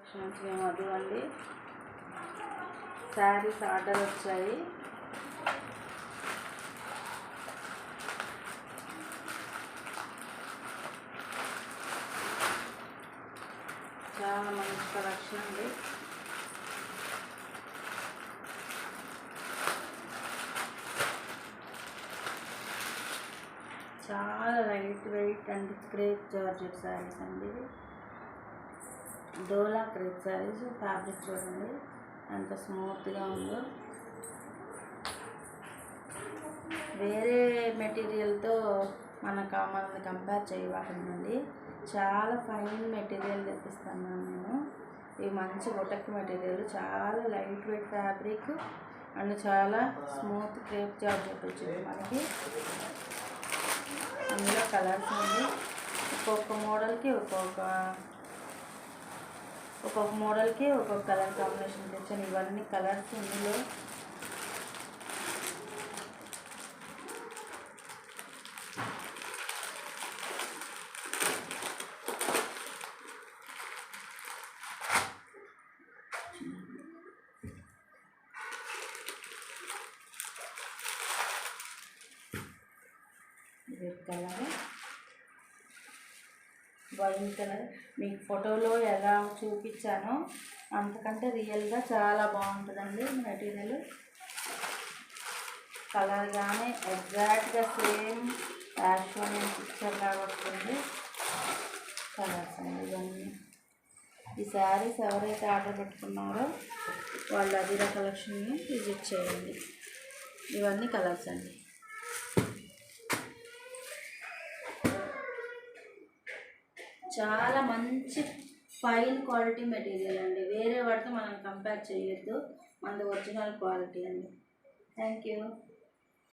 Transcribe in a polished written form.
క్షమించిన మధు అండి. శారీస్ ఆర్డర్ వచ్చాయి. చాలా మంచి కలెక్షన్ అండి. చాలా light weight and crepe georgette saris అండి. డోలా క్రేప్ శారీస్. ఫ్యాబ్రిక్ చూడండి ఎంత స్మూత్గా ఉందో. వేరే మెటీరియల్తో మనల్ని కంపేర్ చేయవాకండి. చాలా ఫైన్ మెటీరియల్ తెప్పిస్తున్నాను నేను. ఇవి మంచి బొటక్ మెటీరియల్, చాలా లైట్ వెయిట్ ఫ్యాబ్రిక్ అండ్ చాలా స్మూత్ క్రేప్ జార్జెట్ వచ్చింది మనకి. అందులో కలర్స్ అండి. ఒక్కొక్క మోడల్కి ఒక్కొక్క కలర్ కాంబినేషన్ తెచ్చాను. ఇవన్నీ కలర్స్ ఇందులో. Red colour, wine colour. మీకు ఫోటోలో ఎలా చూపించానో అంతకంటే రియల్గా చాలా బాగుంటుందండి మెటీరియల్. కలర్ కానీ ఎగ్జాక్ట్గా సేమ్ యాక్చువల్ పిక్చర్ లాగా వస్తుంది. కలర్స్ అండి ఇవన్నీ. ఈ శారీస్ ఎవరైతే ఆర్డర్ పెట్టుకున్నారో వాళ్ళు అదిరా కలెక్షన్ని విజిట్ చేయండి. ఇవన్నీ కలర్స్ అండి. చాలా మంచి ఫైన్ క్వాలిటీ మెటీరియల్ అండి. వేరే వాటితో మనం కంపేర్ చేయొద్దు. మనది ఒరిజినల్ క్వాలిటీ అండి. Thank you.